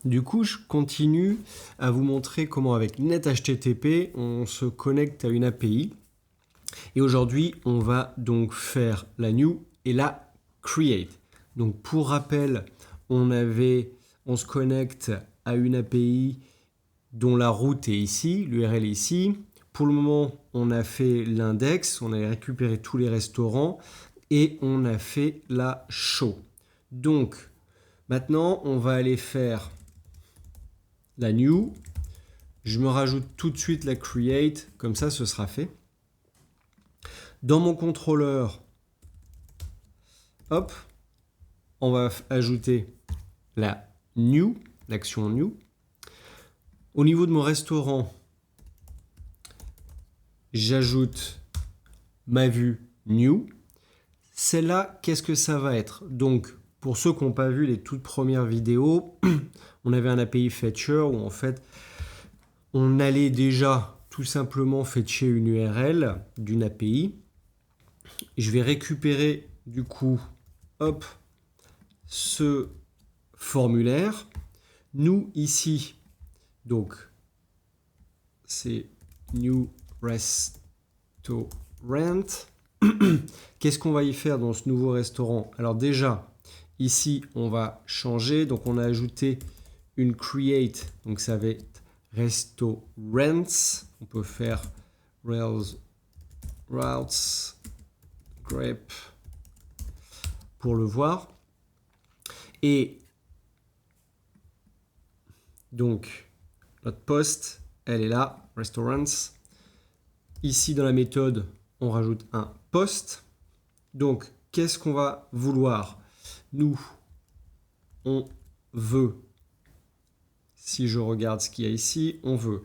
Du coup, je continue à vous montrer comment avec NetHTTP, on se connecte à une API. Et aujourd'hui, on va donc faire la new et la create. Donc pour rappel, on se connecte à une API dont la route est ici, l'URL est ici. Pour le moment, on a fait l'index, on a récupéré tous les restaurants et on a fait la show. Donc maintenant, on va aller faire la new. Je me rajoute tout de suite la create, comme ça ce sera fait. Dans mon contrôleur, hop, on va ajouter la new, l'action new. Au niveau de mon restaurant, j'ajoute ma vue new. Celle-là, qu'est-ce que ça va être? Donc, pour ceux qui n'ont pas vu les toutes premières vidéos, on avait un API Fetcher où en fait, on allait déjà tout simplement fetcher une URL d'une API. Je vais récupérer du coup, hop, ce formulaire. Nous ici, donc c'est new restaurant. Qu'est-ce qu'on va y faire dans ce nouveau restaurant? Alors déjà, ici, on va changer. Donc on a ajouté une create. Donc ça va être restaurants. On peut faire routes, grep pour le voir. Et donc, notre post, elle est là, restaurants. Ici, dans la méthode, on rajoute un post. Donc, qu'est-ce qu'on va vouloir? Nous, on veut, si je regarde ce qu'il y a ici, on veut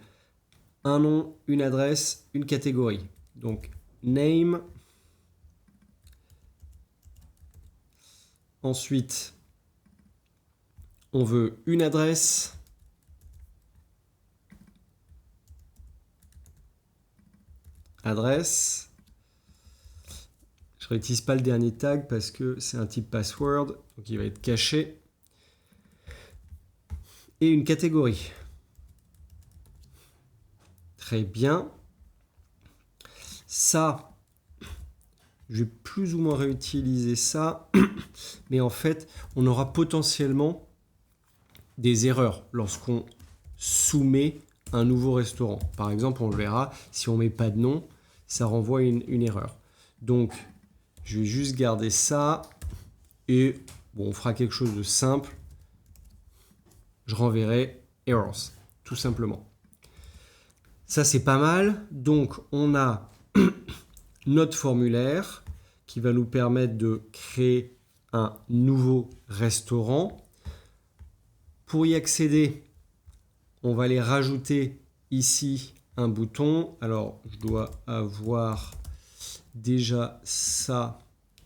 un nom, une adresse, une catégorie. Donc, name. Ensuite, on veut une adresse. Adresse. Je ne réutilise pas le dernier tag parce que c'est un type password, donc il va être caché. Et une catégorie. Très bien. Ça, je vais plus ou moins réutiliser ça, mais en fait, on aura potentiellement des erreurs lorsqu'on soumet un nouveau restaurant. Par exemple, on le verra, si on ne met pas de nom, ça renvoie une erreur. Donc, je vais juste garder ça et bon, on fera quelque chose de simple. Je renverrai errors, tout simplement. Ça, c'est pas mal. Donc, on a notre formulaire qui va nous permettre de créer un nouveau restaurant. Pour y accéder, on va aller rajouter ici un bouton. Alors, je dois avoir déjà ça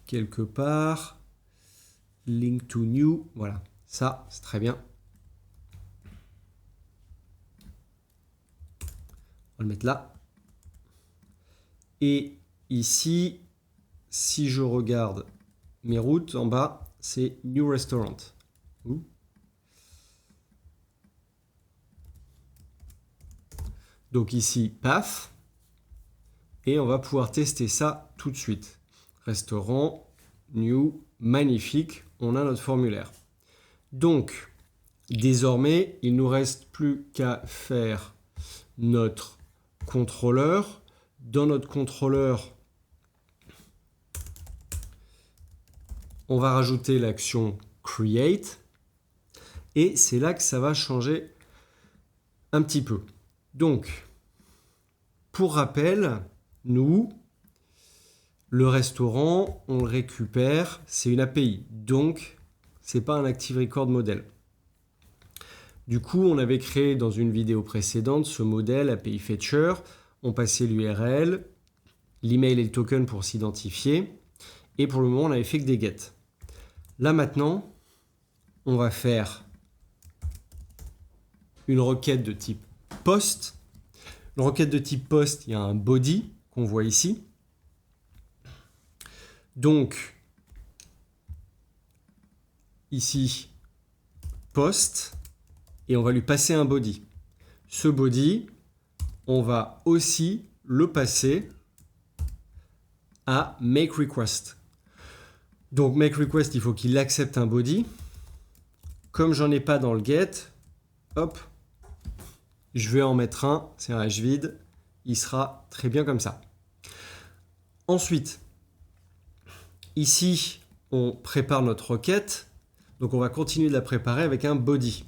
quelque part. Link to new. Voilà, ça, c'est très bien. On va le mettre là. Et ici, si je regarde mes routes en bas, c'est New Restaurant. Donc ici, path. Et on va pouvoir tester ça tout de suite. Restaurant, new, magnifique. On a notre formulaire. Donc, désormais, il ne nous reste plus qu'à faire notre contrôleur. Dans notre contrôleur, on va rajouter l'action create. Et c'est là que ça va changer un petit peu. Donc, pour rappel, nous, le restaurant, on le récupère, c'est une API. Donc, ce n'est pas un Active Record modèle. Du coup, on avait créé dans une vidéo précédente ce modèle API Fetcher. On passait l'URL, l'email et le token pour s'identifier. Et pour le moment, on n'avait fait que des get. Là maintenant, on va faire une requête de type post. Une requête de type post, il y a un body qu'on voit ici. Donc, ici, post. et on va lui passer un body. Ce body, on va aussi le passer à make request. Donc make request, il faut qu'il accepte un body. Comme j'en ai pas dans le get, hop, je vais en mettre un, c'est un hash vide, il sera très bien comme ça. Ensuite, ici, on prépare notre requête, donc on va continuer de la préparer avec un body.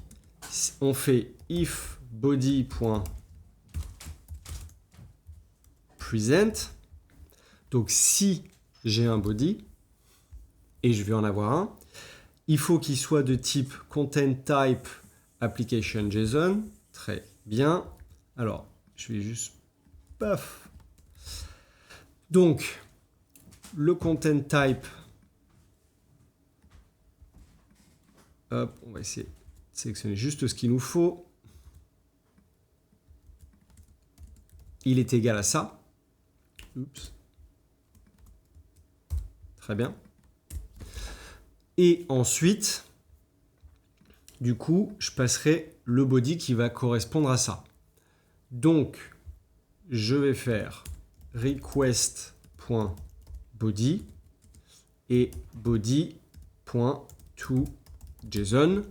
On fait if body.present, donc si j'ai un body, et je vais en avoir un, il faut qu'il soit de type content type application JSON. Très bien. Alors, je vais juste... Paf. Donc, le content type... Hop, on va essayer de sélectionner juste ce qu'il nous faut. Il est égal à ça. Oups. Très bien. Et ensuite, du coup, je passerai le body qui va correspondre à ça. Donc, je vais faire request.body et body.toJSON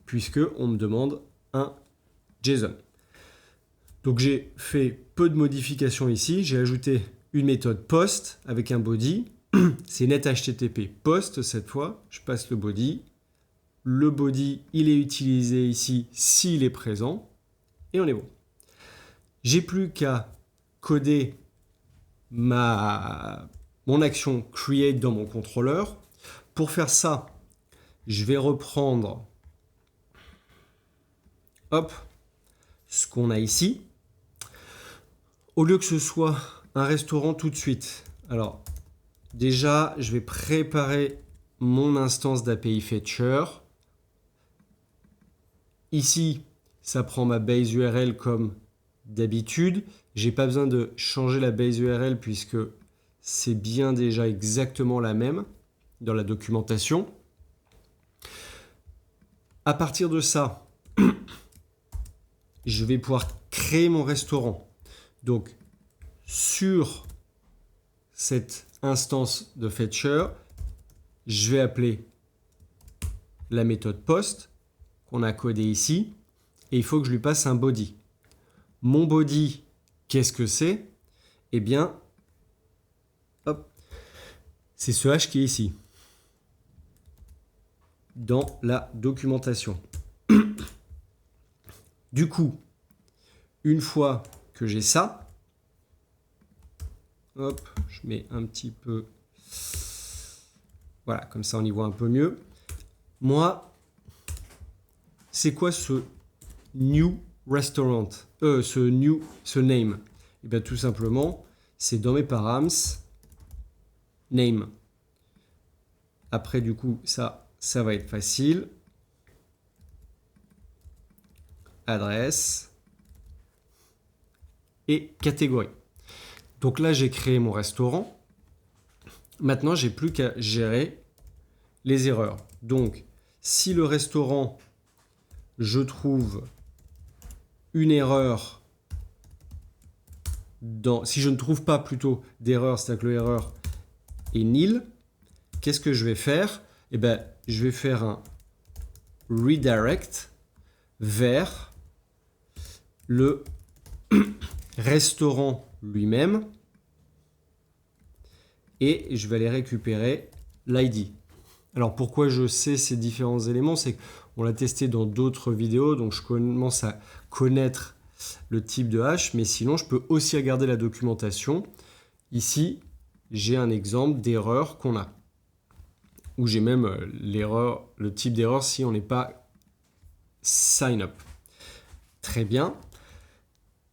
puisque on me demande un JSON. Donc, j'ai fait peu de modifications ici. J'ai ajouté une méthode post avec un body. C'est net HTTP post cette fois. Je passe le body. Le body, il est utilisé ici s'il est présent. Et on est bon. J'ai plus qu'à coder mon action create dans mon contrôleur. Pour faire ça, je vais reprendre hop, ce qu'on a ici. Au lieu que ce soit un restaurant tout de suite. Alors, déjà, je vais préparer mon instance d'API Fetcher. Ici, ça prend ma base URL comme d'habitude. Je n'ai pas besoin de changer la base URL puisque c'est bien déjà exactement la même dans la documentation. À partir de ça, je vais pouvoir créer mon restaurant. Donc, sur cette instance de Fetcher, je vais appeler la méthode post qu'on a codée ici et il faut que je lui passe un body. Mon body, qu'est-ce que c'est? Eh bien, hop, c'est ce hash qui est ici dans la documentation. Du coup, une fois que j'ai ça, hop, je mets un petit peu, voilà, comme ça on y voit un peu mieux. Moi, c'est quoi ce new restaurant, ce name? Et bien tout simplement, c'est dans mes params name. Après du coup, ça va être facile. Adresse et catégorie. Donc là, j'ai créé mon restaurant. Maintenant, j'ai plus qu'à gérer les erreurs. Donc, si le restaurant, je trouve une erreur si je ne trouve pas plutôt d'erreur, c'est-à-dire que l'erreur est nil, qu'est-ce que je vais faire? Eh bien, je vais faire un redirect vers le restaurant lui-même et je vais aller récupérer l'ID. Alors pourquoi je sais ces différents éléments? C'est qu'on l'a testé dans d'autres vidéos, donc je commence à connaître le type de hash, mais sinon je peux aussi regarder la documentation. Ici, j'ai un exemple d'erreur qu'on a, où j'ai même l'erreur, le type d'erreur si on n'est pas sign up. Très bien.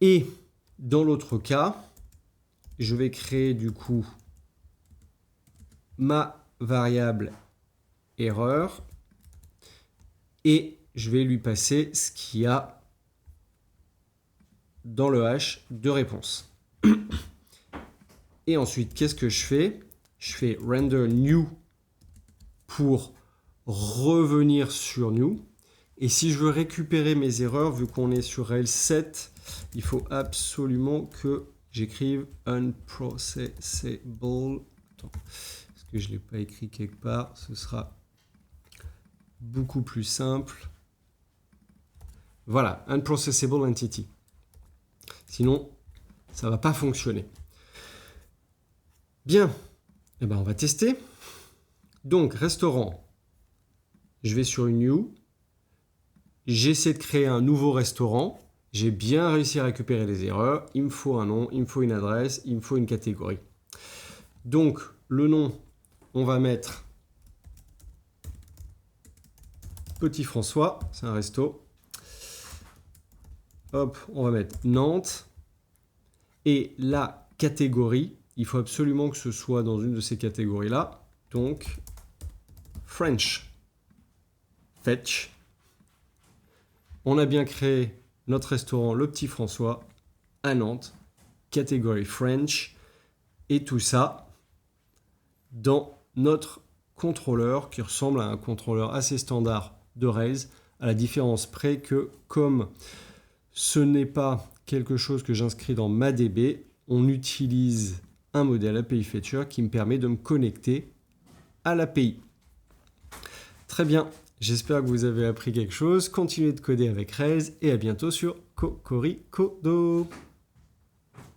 Et dans l'autre cas, je vais créer du coup ma variable erreur et je vais lui passer ce qu'il y a dans le hash de réponse. Et ensuite, qu'est-ce que je fais? Je fais render new pour revenir sur new Et si je veux récupérer mes erreurs, vu qu'on est sur Rails 7, il faut absolument que j'écrive unprocessable. Attends, est-ce que je ne l'ai pas écrit quelque part? Ce sera beaucoup plus simple. Voilà, unprocessable entity. Sinon, ça ne va pas fonctionner. Bien, eh ben, on va tester. Donc, restaurant, je vais sur une new. J'essaie de créer un nouveau restaurant. J'ai bien réussi à récupérer les erreurs. Il me faut un nom, il me faut une adresse, il me faut une catégorie. Donc, le nom, on va mettre Petit François, c'est un resto. Hop, on va mettre Nantes. Et la catégorie, il faut absolument que ce soit dans une de ces catégories-là. Donc, French. Fetch. On a bien créé notre restaurant Le Petit François à Nantes, catégorie French, et tout ça dans notre contrôleur qui ressemble à un contrôleur assez standard de Rails, à la différence près que comme ce n'est pas quelque chose que j'inscris dans ma DB, on utilise un modèle API Fetcher qui me permet de me connecter à l'API. Très bien. J'espère que vous avez appris quelque chose. Continuez de coder avec Rails et à bientôt sur Cocoricodo.